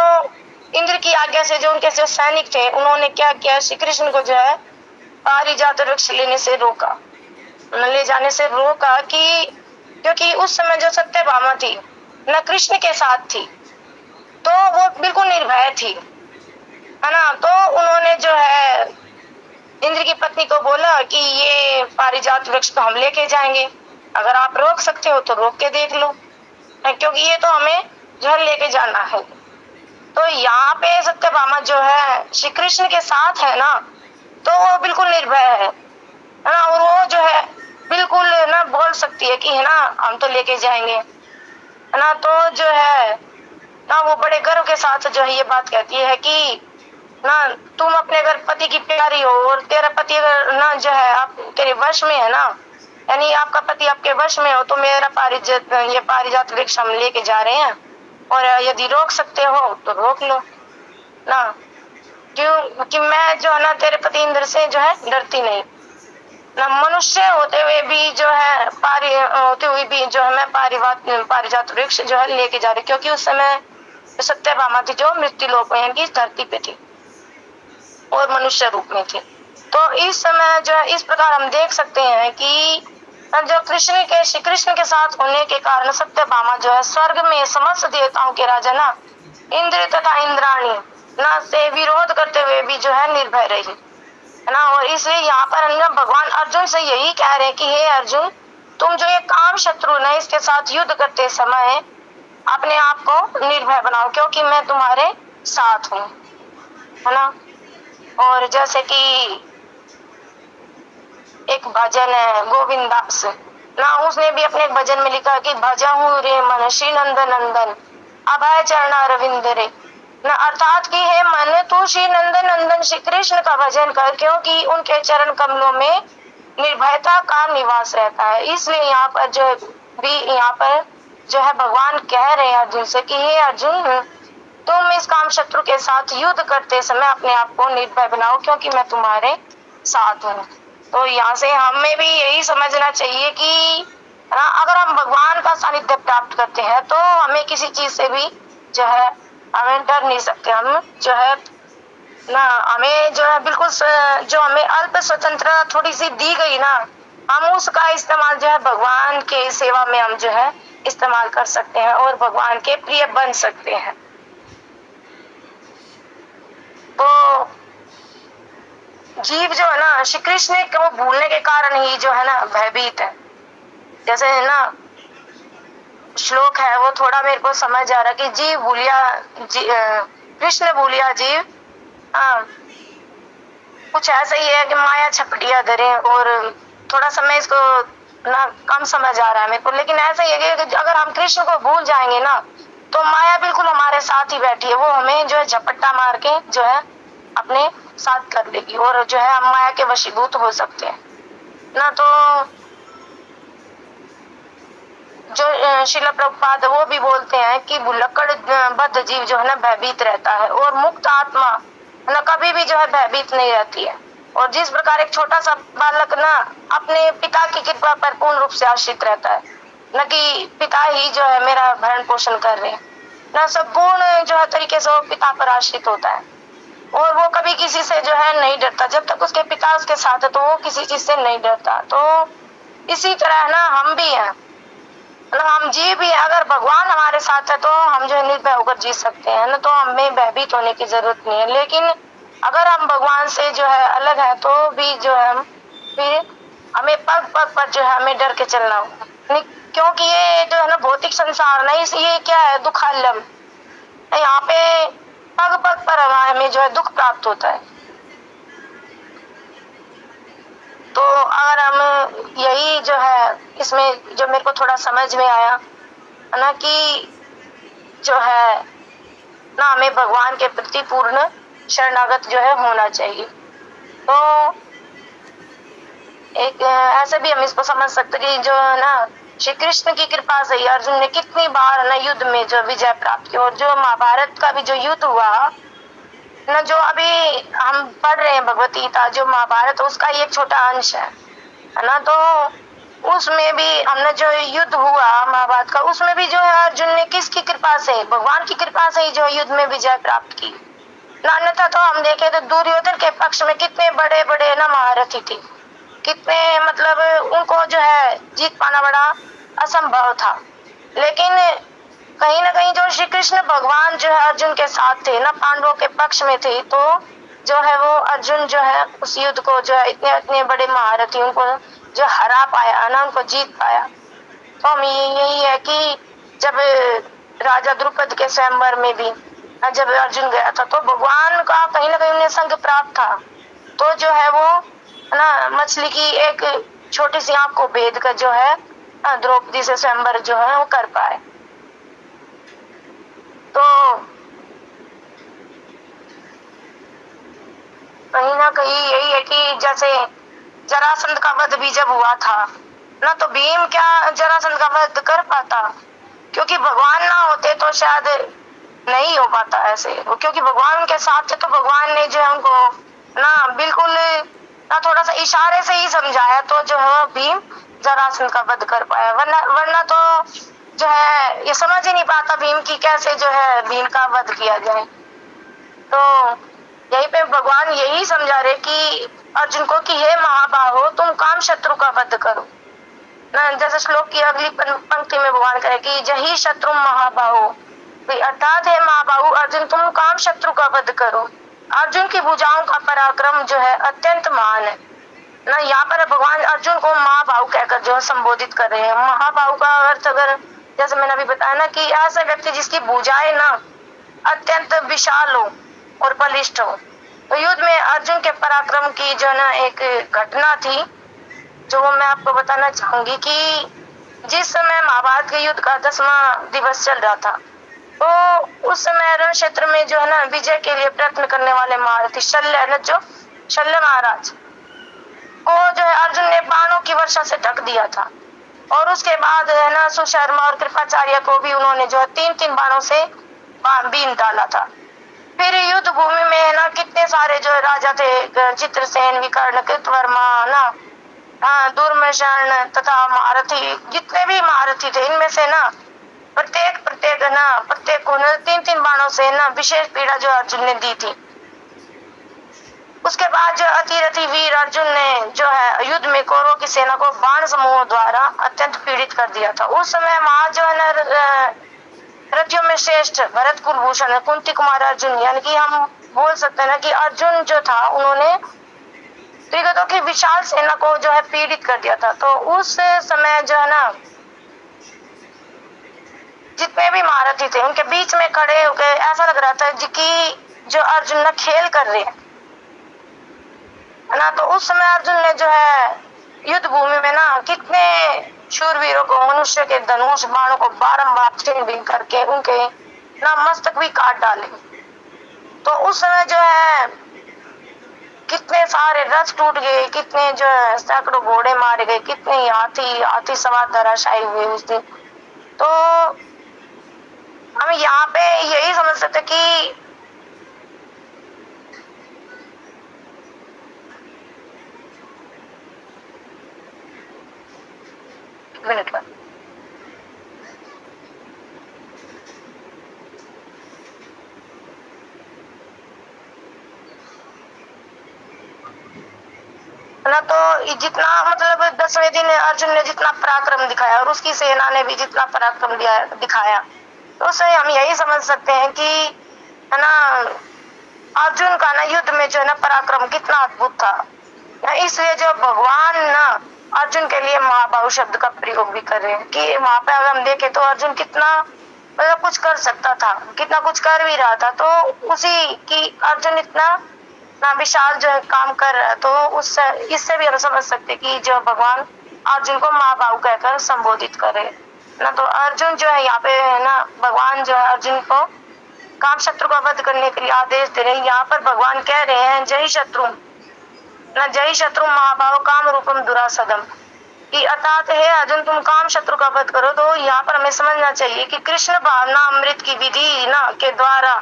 इंद्र की आज्ञा से जो उनके जो सैनिक थे उन्होंने क्या किया, श्री कृष्ण को जो है पारिजात वृक्ष लेने से रोका, ले जाने से रोका कि क्योंकि उस समय जो सत्यभामा थी न कृष्ण के साथ थी, तो वो बिल्कुल निर्भय थी, है ना। तो उन्होंने जो है इंद्र की पत्नी को बोला कि ये पारिजात वृक्ष तो हम लेके जाएंगे, अगर आप रोक सकते हो तो रोक के देख लो, क्योंकि ये तो हमें जो है लेके जाना है। तो यहाँ पे सत्यभामा जो है श्री कृष्ण के साथ है ना, तो वो बिल्कुल निर्भय है ना, और वो जो है बिल्कुल ना बोल सकती है कि है ना हम तो लेके जाएंगे, है ना। तो जो है ना वो बड़े गर्व के साथ जो है ये बात कहती है कि ना तुम अपने अगर पति की प्यारी हो, और तेरा पति अगर ना जो है आप तेरे वश में है ना, यानी आपका पति आपके वश में हो, तो मेरा पारिजात वृक्ष हम लेके जा रहे हैं, और यदि रोक सकते हो तो रोक लो ना, क्यों कि मैं जो है ना तेरे पति इंद्र से जो है डरती नहीं ना। मनुष्य होते हुए भी जो है होते हुए भी जो है मैं पारिजात वृक्ष जो है लेके जा रही, क्योंकि उस समय सत्यभामा थी जो मृत्यु लोक में की धरती पे थी और मनुष्य रूप में थी। तो इस समय जो है इस प्रकार हम देख सकते हैं कि जो श्री कृष्ण के साथ होने के कारण सत्यभामा जो है स्वर्ग में समस्त देवताओं के राजा ना इंद्र तथा इंद्राणी न से विरोध करते हुए भी जो है निर्भय रही, है ना। और इसलिए यहाँ पर हम भगवान अर्जुन से यही कह रहे हैं कि हे अर्जुन, तुम जो ये काम शत्रु न इसके साथ युद्ध करते समय अपने आप को निर्भय बनाओ, क्योंकि मैं तुम्हारे साथ हूँ, है ना। और जैसे कि एक भजन है गोविंद दास ना, उसने भी अपने एक भजन में लिखा कि भजहूँ रे मन श्री नंदन नंदन अभय चरण अरविंद रे न, अर्थात कि हे मन तू श्री नंदन नंदन श्री कृष्ण का भजन कर, क्योंकि उनके चरण कमलों में निर्भयता का निवास रहता है। इसलिए यहाँ पर जो भी यहाँ पर जो है भगवान कह रहे हैं अर्जुन से कि हे अर्जुन, तुम इस काम शत्रु के साथ युद्ध करते समय अपने आप को निर्भय बनाओ, क्योंकि मैं तुम्हारे साथ हूँ। तो यहाँ से हमें भी यही समझना चाहिए कि अगर हम भगवान का सानिध्य प्राप्त करते हैं तो हमें किसी चीज से भी जो है हमें डर नहीं सकते। हम जो है ना, हमें जो है बिल्कुल जो हमें अल्प स्वतंत्रता थोड़ी सी दी गई ना, हम उसका इस्तेमाल जो है भगवान के सेवा में हम जो है इस्तेमाल कर सकते हैं और भगवान के प्रिय बन सकते हैं। तो जीव जो है ना श्री कृष्ण को भूलने के कारण ही जो है ना भयभीत है। जैसे है ना श्लोक है वो थोड़ा मेरे को समझ आ रहा कि जीव भूलिया कृष्ण भूलिया जीव, कुछ ऐसा ही है कि माया छपटिया धरे, और थोड़ा समय इसको ना कम समझ आ रहा है मेरे को, लेकिन ऐसा ही है कि अगर हम कृष्ण को भूल जाएंगे ना तो माया बिल्कुल हमारे साथ ही बैठी है, वो हमें जो है झपट्टा मार के जो है अपने साथ कर लेगी और जो है हम माया के वशीभूत हो सकते हैं ना। तो जो शिला प्रभुपाद वो भी बोलते हैं कि भुलक्कड़ बद्ध जीव जो है ना भयभीत रहता है और मुक्त आत्मा ना कभी भी जो है भयभीत नहीं रहती है। और जिस प्रकार एक छोटा सा बालक ना अपने पिता की कृपा पर पूर्ण रूप से आश्रित रहता है, न कि पिता ही जो है मेरा भरण पोषण कर रहे हैं ना, संपूर्ण जो है तरीके से वो पिता पर आश्रित होता है और वो कभी किसी से जो है नहीं डरता। जब तक उसके पिता उसके साथ है तो वो किसी चीज से नहीं डरता। तो इसी तरह ना हम भी हैं, मतलब हम जी भी, अगर भगवान हमारे साथ है तो हम जो है निर्भय होकर जी सकते हैं ना, तो हमें भयभीत होने की जरूरत नहीं है। लेकिन अगर हम भगवान से जो है अलग है तो भी जो है फिर हमें पग पग पर जो है हमें डर के चलना होगा, क्योंकि ये जो है ना भौतिक संसार नहीं, ये क्या है दुखालम, यहाँ पे पग पग पर हमें जो है दुख प्राप्त होता है। तो अगर हम यही जो है इसमें जो मेरे को थोड़ा समझ में आया ना कि जो है ना हमें भगवान के प्रति पूर्ण शरणागत जो है होना चाहिए। तो एक ऐसे भी हम इसको समझ सकते कि जो है ना श्री कृष्ण की कृपा से अर्जुन ने कितनी बार ना युद्ध में जो विजय प्राप्त की, और जो महाभारत का भी जो युद्ध हुआ ना, जो अभी हम पढ़ रहे हैं भगवत गीता, जो महाभारत उसका एक छोटा अंश है ना। तो उसमें भी हमने जो युद्ध हुआ महाभारत का, उसमें भी जो है अर्जुन ने किसकी कृपा से, भगवान की कृपा से ही जो युद्ध में विजय प्राप्त की ना। अन्यथा तो हम देखें तो दुर्योधन के पक्ष में कितने बड़े बड़े ना महारथी थे, कितने मतलब उनको जो है जीत पाना बड़ा असंभव था। लेकिन कहीं ना कहीं जो श्री कृष्ण भगवान जो है अर्जुन के साथ थे ना, पांडवों के पक्ष में थे, तो जो है वो अर्जुन जो है उस युद्ध को जो है इतने इतने बड़े महारथी उनको जो हरा पाया ना, उनको जीत पाया। तो हम यही है कि जब राजा द्रुपद के स्वयंवर में भी जब अर्जुन गया था तो भगवान का कहीं ना कहीं उन्हें संग प्राप्त था, तो जो है वो ना मछली की एक छोटी सी आंख को भेद कर जो है द्रौपदी से स्वयंवर जो है वो कर पाए। तो कहीं ना कहीं यही है कि जैसे जरासंध का वध भी जब हुआ था ना, तो भीम क्या जरासंध का वध कर पाता, क्योंकि भगवान ना होते तो शायद नहीं हो पाता ऐसे, क्योंकि भगवान उनके साथ थे। तो भगवान ने जो है उनको ना बिल्कुल ना थोड़ा सा इशारे से ही समझाया, तो जो है भीम जरासंध का वध कर पाया, वरना तो जो है ये समझ ही नहीं पाता भीम की कैसे जो है भीम का वध किया जाए। तो यहीं पे भगवान यही समझा रहे कि अर्जुन को कि हे महाबाहो, तुम काम शत्रु का वध करो ना। जैसे श्लोक की अगली पंक्ति में भगवान कहे कि जही शत्रु महाबाहो अर्थात है महाबाहु अर्जुन, तुम काम शत्रु का वध करो। अर्जुन की भुजाओं का पराक्रम जो है अत्यंत महान है ना। यहाँ पर भगवान अर्जुन को महाबाहु कहकर जो है संबोधित कर रहे हैं। महाबाहु का अर्थ, अगर जैसे मैंने अभी बताया ना, कि ऐसा व्यक्ति जिसकी भुजाएं ना अत्यंत विशाल हो और बलिष्ठ हो। तो युद्ध में अर्जुन के पराक्रम की जो है ना एक घटना थी, जो मैं आपको बताना चाहूंगी कि जिस समय महाभारत के युद्ध का 10वां दिवस चल रहा था, तो उस समय रण क्षेत्र में जो है ना विजय के लिए प्रयत्न करने वाले महारथी शल्य महाराज को जो है अर्जुन ने बाणों की वर्षा से ढक दिया था। और उसके बाद है ना सुशर्मा और कृपाचार्य को भी उन्होंने जो है 3-3 बाणों से बीन डाला था। फिर युद्ध भूमि में है ना कितने सारे जो राजा थे, चित्रसेन, विकर्ण, कृतवर्मा ना, दुर्मशन तथा महारथी, जितने भी महारथी थे, इनमें से ना प्रत्येक को ना 3-3 बाणों से ना विशेष पीड़ा जो अर्जुन ने दी थी। उसके बाद जो अतिरथी वीर अर्जुन ने जो है युद्ध में कौरवों की सेना को बाण समूहों द्वारा अत्यंत पीड़ित कर दिया था। उस समय वहां जो है ना रथियों में श्रेष्ठ भरत कुलभूषण कुंती कुमार अर्जुन, यानी कि हम बोल सकते हैं ना कि अर्जुन जो था, उन्होंने त्रिगतों की विशाल सेना को जो है पीड़ित कर दिया था। तो उस समय जो है ना जितने भी महारथी थे, उनके बीच में खड़े होकर ऐसा लग रहा था कि जो अर्जुन ना खेल कर रहे हैं ना। तो उस समय अर्जुन ने जो है युद्ध भूमि में ना कितने शूरवीरों को, मनुष्य के धनुष बाणों को बारंबार छीन बीन करके उनके ना मस्तक भी काट डाले। तो उस समय जो है कितने सारे रथ टूट गए, कितने जो है सैकड़ों घोड़े मारे गए, कितने हाथी सवार धराशायी हुए उस दिन। तो हम यहाँ पे यही समझ सकते कि मिनट का ना, तो जितना मतलब 10वें दिन अर्जुन ने जितना पराक्रम दिखाया और उसकी सेना ने भी जितना पराक्रम दिखाया, तो उससे हम यही समझ सकते हैं कि है ना अर्जुन का ना युद्ध में जो है ना पराक्रम कितना अद्भुत था। इसलिए जो भगवान ना अर्जुन के लिए महाबाहु शब्द का प्रयोग भी कर रहे हैं कि वहां पे अगर हम देखें तो अर्जुन कितना मतलब कुछ कर सकता था, कितना कुछ कर भी रहा था। तो उसी की अर्जुन इतना ना विशाल जो है काम कर रहा है, तो उससे इससे भी हम समझ सकते कि जो भगवान अर्जुन को महाबाहु कहकर संबोधित करे ना। तो अर्जुन जो है यहाँ पे है ना, भगवान जो है अर्जुन को काम शत्रु का वध करने के लिए आदेश दे रहे हैं। यहाँ पर भगवान कह रहे हैं जय शत्रु महाबाहु काम रूपम दुरासदम, कि अर्थात है अर्जुन तुम काम शत्रु का वध करो। तो यहाँ पर हमें समझना चाहिए कि कृष्ण भावना अमृत की विधि ना के द्वारा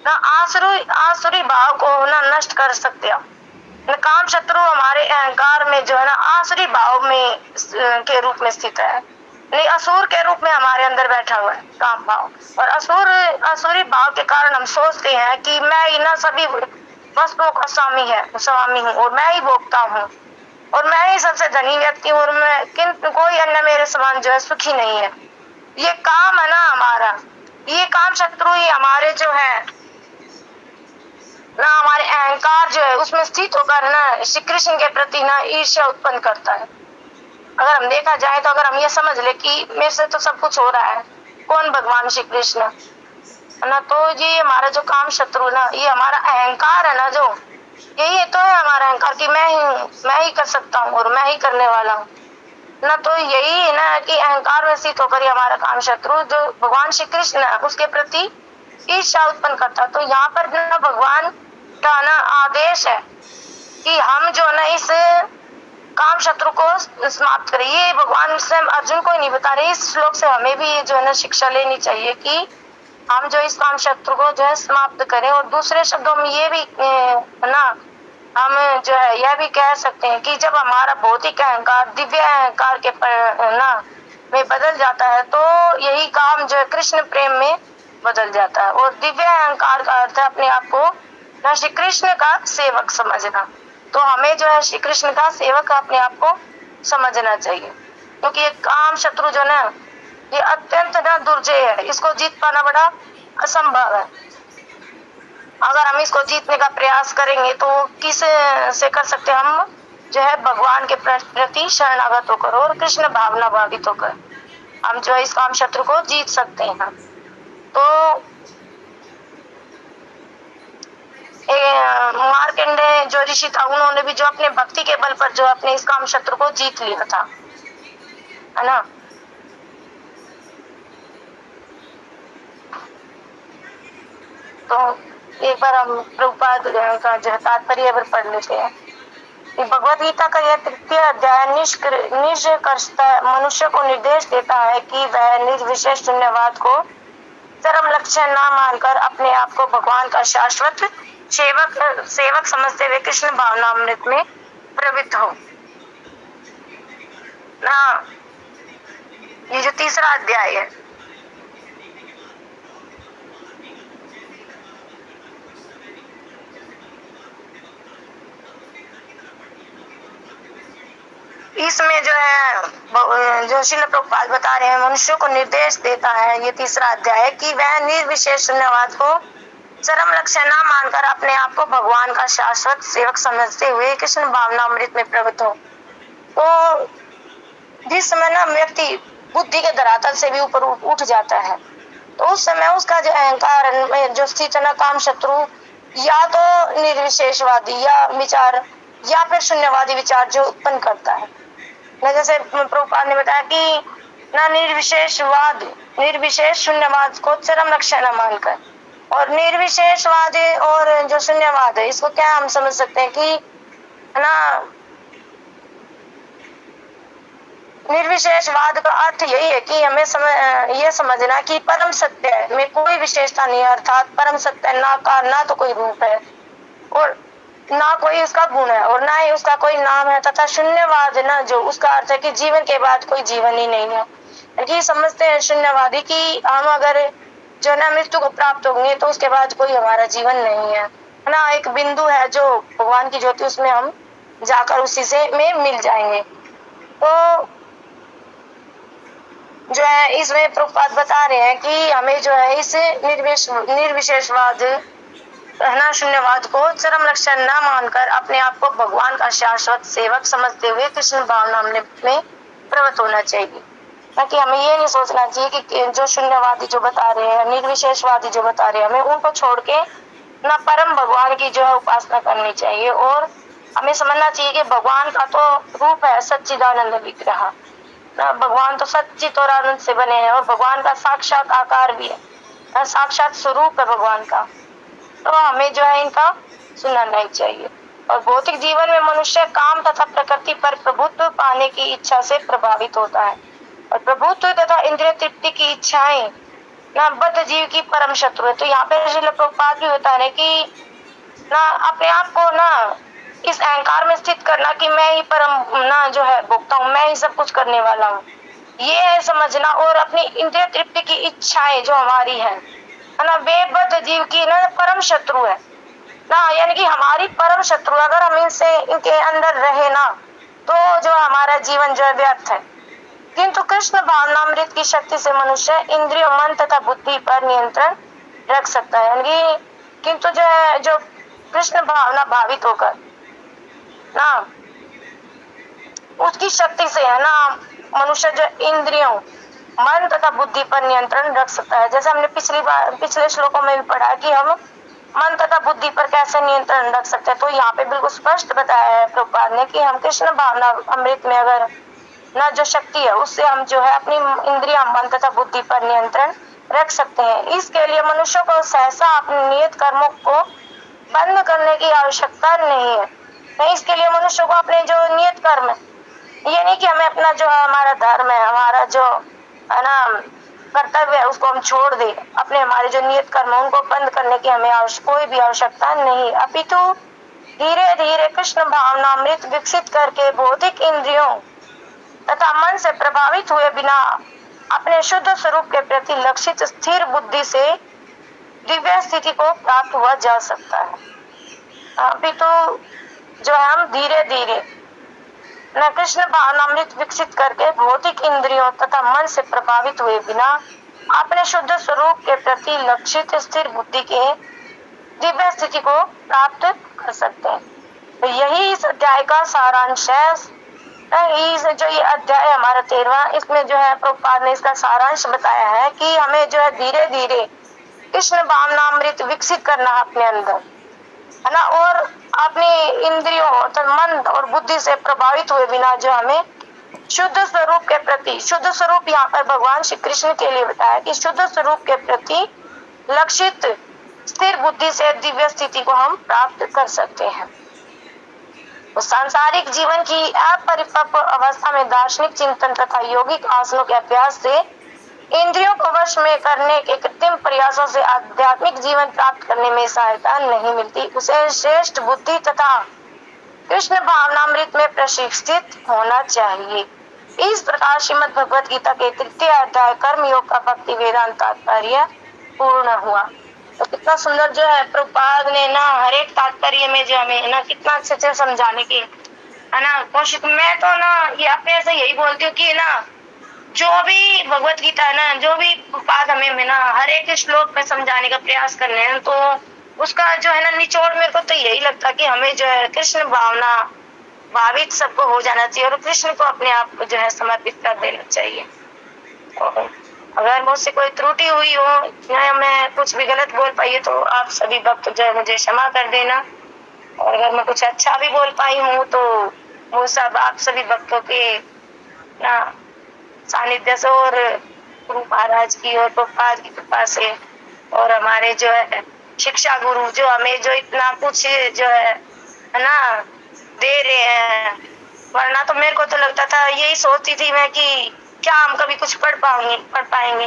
ना आसुरी भाव को ना नष्ट कर सकते हैं। काम शत्रु हमारे अहंकार में जो है ना आसुरी भाव में के रूप में स्थित है, नहीं असुर के रूप में हमारे अंदर बैठा हुआ है काम भाव। और असुरी भाव के कारण हम सोचते हैं कि मैं ही ना सभी वस्तुओं का स्वामी हूँ और मैं ही भोगता हूँ और मैं ही सबसे धनी व्यक्ति हूँ और मैं कोई अन्य मेरे समान जो है सुखी नहीं है। ये काम है ना हमारा, ये काम शत्रु ही हमारे जो है ना हमारे अहंकार जो है उसमें स्थित होकर ना श्री कृष्ण के प्रति ना ईर्ष्या उत्पन्न करता है। अगर हम देखा जाए तो अगर हम ये समझ ले कि मेरे से तो सब कुछ हो रहा है, कौन भगवान श्री कृष्ण ना, तो ये हमारा जो काम शत्रु ना ये हमारा अहंकार है ना, जो यही तो है हमारा अहंकार कि मैं ही कर सकता हूँ और मैं ही करने वाला हूँ ना। तो यही है ना कि अहंकार में स्थित होकर हमारा काम शत्रु जो भगवान श्री कृष्ण है उसके प्रति ईर्ष्या उत्पन्न करता। तो यहाँ पर ना भगवान का ना आदेश है कि हम जो ना इस काम शत्रु को समाप्त करें। ये भगवान स्वयं अर्जुन को ही नहीं बता रहे, इस श्लोक से हमें भी जो है ना शिक्षा लेनी चाहिए कि हम जो इस काम शत्रु को जो है समाप्त करें। और दूसरे शब्दों में ये भी ना हम जो है यह भी कह सकते हैं कि जब हमारा भौतिक अहंकार दिव्य अहंकार के ना में बदल जाता है तो यही काम जो है कृष्ण प्रेम में बदल जाता है। और दिव्य अहंकार का अर्थ है अपने आप को ना श्री कृष्ण का सेवक समझना। तो हमें जो है श्री कृष्ण का सेवक अपने आप को समझना चाहिए, क्योंकि एक काम शत्रु जो ना ये अत्यंत ना दुर्जय है, इसको जीत पाना बड़ा असंभव है। अगर हम इसको जीतने का प्रयास करेंगे तो किस से कर सकते हैं? हम जो है भगवान के प्रति शरणागत होकर और कृष्ण भावना भावित होकर हम जो है इस काम शत्रु को जीत सकते हैं। तो मार्कंडेय जो ऋषि था, उन्होंने भी जो अपने भक्ति के बल पर जो अपने इस काम शत्रु को जीत लिया था, है ना। तो एक बार हम प्रभुपाद का जो तात्पर्य पढ़ लेते हैं। भगवद गीता का यह तृतीय अध्याय निष्कर्षतः मनुष्य को निर्देश देता है कि वह निर्विशेष शून्यवाद को चरम लक्ष्य न मानकर अपने आप को भगवान का शाश्वत सेवक समझते हुए कृष्ण भावनामृत में प्रवृत्त हो ना। ये जो तीसरा अध्याय है, इसमें जो है जो श्रील प्रभुपाद बता रहे हैं, मनुष्य को निर्देश देता है ये तीसरा अध्याय कि वह निर्विशेष शून्यवाद को चरम लक्ष्य न मानकर अपने आप को भगवान का शाश्वत सेवक समझते हुए कृष्ण भावनामृत में प्रवृत्त हो। तो जिस समय ना व्यक्ति बुद्धि के धरातल से भी ऊपर उठ जाता है, तो उस समय उसका जो अहंकार में जो स्थित न काम शत्रु या तो निर्विशेषवादी या विचार या फिर शून्यवादी विचार जो उत्पन्न करता है ना। जैसे प्रभुपाद ने बताया कि ना निर्विशेष शून्यवाद को चरम लक्ष्य न मानकर, और निर्विशेषवाद और जो शून्यवाद है इसको क्या हम समझ सकते हैं कि ना निर्विशेषवाद का अर्थ यही है कि हमें ये समझना कि परम सत्य में कोई विशेषता नहीं है, अर्थात परम सत्य ना तो कोई रूप है और ना कोई उसका गुण है और ना ही उसका कोई नाम है, तथा शून्यवाद ना जो उसका अर्थ है कि जीवन के बाद कोई जीवन ही नहीं है। कि समझते हैं शून्यवादी कि हम अगर जो ना मृत्यु को प्राप्त होंगे तो उसके बाद कोई हमारा जीवन नहीं है ना। एक बिंदु है जो भगवान की ज्योति, उसमें हम जाकर उसी से में मिल जाएंगे। तो जो है इसमें प्रभुपाद बता रहे हैं कि हमें जो है इस निर्विशेषवाद रहना शून्यवाद को चरम लक्ष्य न मानकर अपने आप को भगवान का शाश्वत सेवक समझते हुए कृष्ण भावना में प्रवृत्त होना चाहिए। ताकि हमें ये नहीं सोचना चाहिए कि जो शून्यवादी जो बता रहे हैं, निर्विशेषवादी जो बता रहे हैं, हमें उनको छोड़ के न परम भगवान की जो है उपासना करनी चाहिए। और हमें समझना चाहिए कि भगवान का तो रूप है सच्चिदानंद विग्रह, भगवान तो सच्चित और आनंद से बने हैं और भगवान का साक्षात आकार भी है, साक्षात स्वरूप है भगवान का। तो हमें जो है इनका सुनना नहीं चाहिए। और भौतिक जीवन में मनुष्य काम तथा प्रकृति पर प्रभुत्व पाने की इच्छा से प्रभावित होता है, और प्रभुत्व तथा इंद्रिय तृप्ति की इच्छाएं ना बद्ध जीव की परम शत्रु है। तो यहाँ पे श्रील प्रभुपाद भी बता रहे कि ना अपने आप को ना इस अहंकार में स्थित करना कि मैं ही परम ना जो है भोगता हूँ, मैं ही सब कुछ करने वाला हूँ, ये है समझना। और अपनी इंद्रिय तृप्ति की इच्छाएं जो हमारी है ना, वे बद्ध जीव की ना परम शत्रु है ना। यानी कि हमारी परम शत्रु, अगर हम इनके अंदर रहे ना तो जो हमारा जीवन जो है व्यर्थ है। किंतु कृष्ण भावनामृत की शक्ति से मनुष्य इंद्रियों, मन तथा बुद्धि पर नियंत्रण रख सकता है। यानी किंतु जो है जो कृष्ण भावना भावित होकर ना उसकी शक्ति से है ना मनुष्य जो इंद्रियों, मन तथा बुद्धि पर नियंत्रण रख सकता है। जैसे हमने पिछले श्लोकों में भी पढ़ा कि हम मन तथा बुद्धि पर कैसे नियंत्रण रख सकते हैं। तो यहाँ पे बिल्कुल स्पष्ट बताया है प्रभुपाद ने कि हम कृष्ण भावना अमृत में अगर ना जो शक्ति है उससे हम जो है अपनी इंद्रिया, मन तथा बुद्धि पर नियंत्रण रख सकते हैं। इसके लिए मनुष्य को सहसा अपने नियत कर्मों को बंद करने की आवश्यकता नहीं है। नहीं, इसके लिए मनुष्य को अपने जो नियत कर्म है, ये नहीं कि हमें अपना जो हमारा धर्म है, हमारा जो है ना कर्तव्य है उसको हम छोड़ दे, अपने हमारे जो नियत कर्म है उनको बंद करने की हमें कोई भी आवश्यकता नहीं। अपितु धीरे धीरे कृष्ण भावनामृत विकसित करके भौतिक इंद्रियों तथा मन से प्रभावित हुए बिना अपने शुद्ध स्वरूप के प्रति लक्षित स्थिर बुद्धि से दिव्य स्थिति को प्राप्त हुआ जा सकता है। अभी तो जो हम धीरे धीरे न कृष्ण भावनामृत विकसित करके भौतिक इंद्रियों तथा मन से प्रभावित हुए बिना अपने शुद्ध स्वरूप के प्रति लक्षित स्थिर बुद्धि के दिव्य स्थिति को प्राप्त कर सकते हैं। तो यही इस अध्याय का सारांश है। जो ये अध्याय हमारा 13वां, इसमें जो है प्रभुपाद ने इसका सारांश बताया है कि हमें जो है धीरे धीरे कृष्ण भावनामृत विकसित करना है अपने अंदर, है ना, और अपनी इंद्रियों तो मन और बुद्धि से प्रभावित हुए बिना जो हमें शुद्ध स्वरूप के प्रति, शुद्ध स्वरूप यहाँ पर भगवान श्री कृष्ण के लिए बताया कि शुद्ध स्वरूप के प्रति लक्षित स्थिर बुद्धि से दिव्य स्थिति को हम प्राप्त कर सकते हैं। तो सांसारिक जीवन की अपरिपक्व अवस्था में दार्शनिक चिंतन तथा यौगिक आसनों के अभ्यास से इंद्रियों को वश में करने के कृत्रिम प्रयासों से आध्यात्मिक जीवन प्राप्त करने में सहायता नहीं मिलती। उसे श्रेष्ठ बुद्धि तथा कृष्ण भावनामृत में प्रशिक्षित होना चाहिए। इस प्रकार श्रीमद् भगवत गीता के 3 अध्याय कर्म योग का भक्ति वेदांत तात्पर्य पूर्ण हुआ। तो कितना सुंदर जो है प्रभुपाद ने ना हर एक तात्पर्य में जो हमें ना कितना अच्छे से समझाने की, है ना, कोशिश। मैं तो ना ये अपने से यही बोलती हूँ कि ना जो भी भगवत गीता है ना, जो भी प्रभुपाद हमें ना हर एक श्लोक में समझाने का प्रयास कर रहे हैं, तो उसका जो है ना निचोड़ मेरे को तो यही लगता कि हमें जो है कृष्ण भावना भावित सबको हो जाना चाहिए और कृष्ण को अपने आप को जो है समर्पित कर देना चाहिए। और अगर मुझसे कोई त्रुटि हुई हो या मैं कुछ भी गलत बोल पाई तो आप सभी भक्त जो है मुझे क्षमा कर देना, और अगर मैं कुछ अच्छा भी बोल पाई हूँ तो वो सब आप सभी भक्तों के ना सानिध्य से और गुरु महाराज की और प्रभुपाद की कृपा से और हमारे जो है शिक्षा गुरु जो हमें जो इतना कुछ जो है ना दे रहे हैं। वरना तो मेरे को तो लगता था, यही सोचती थी मैं कि क्या हम कभी कुछ पढ़ पाएंगे,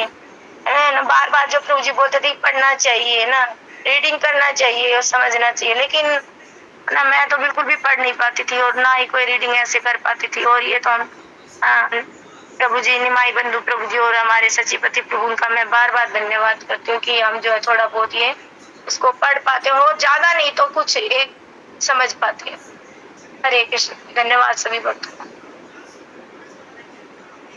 है ना। बार बार जो प्रभु जी बोलते थे पढ़ना चाहिए ना, रीडिंग करना चाहिए और समझना चाहिए, लेकिन ना मैं तो बिल्कुल भी पढ़ नहीं पाती थी और ना ही कोई रीडिंग ऐसे कर पाती थी। और ये तो हम प्रभु जी, निमाई बंधु प्रभु जी और हमारे सचिपति प्रभु का मैं बार बार धन्यवाद करती हूँ कि हम जो है थोड़ा बहुत ये इसको पढ़ पाते हो, ज्यादा नहीं तो कुछ एक समझ पाते हैं। हरे कृष्ण। धन्यवाद सभी भक्तों।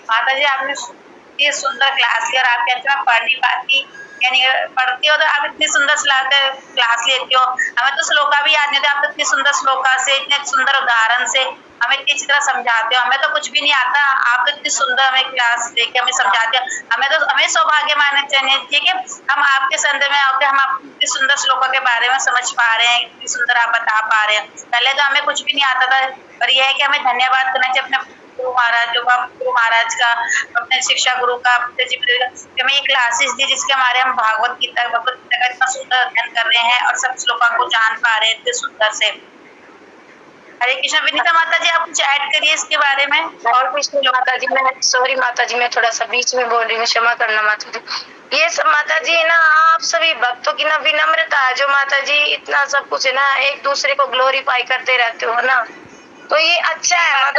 माता जी आपने इतनी सुंदर क्लास की और आप कहते हो पढ़ नहीं पाती, यानी पढ़ती हो तो आप इतनी सुंदर क्लास लेती हो। हमें तो श्लोका भी याद नहीं था, आप तो इतनी सुंदर श्लोका से, इतने सुंदर उदाहरण से हमें इतनी अच्छी तरह समझाते हो। हमें तो कुछ भी नहीं आता, आप तो इतनी सुंदर हमें क्लास लेके हमें समझाते हो। हमें सौभाग्य मानना चाहिए कि हम आपके संदर्भ में आके हम आपकी इतनी सुंदर श्लोका के बारे में समझ पा रहे हैं, इतनी सुंदर आप बता पा रहे हैं। पहले तो हमें कुछ भी नहीं आता था, पर यह है कि हमें धन्यवाद करना चाहिए अपने गुरु महाराज का, अपने शिक्षा गुरु का, हमें ये क्लासेस दी जिसके हमारे हम भगवत गीता का इतना सुंदर अध्ययन कर रहे हैं और सब श्लोकों को जान पा रहे हैं इतने सुंदर से। हरे कृष्ण। विनीता माता जी आप कुछ ऐड करिए इसके बारे में। और कृष्ण माता जी, मैं सॉरी माता जी, मैं थोड़ा सा बीच में बोल रही हूँ, क्षमा करना माता जी। ये सब माता जी ना आप सभी भक्तों की ना विनम्रता है जो माता जी इतना सब कुछ है ना एक दूसरे को ग्लोरीफाई करते रहते हो ना, तो ये अच्छा है माता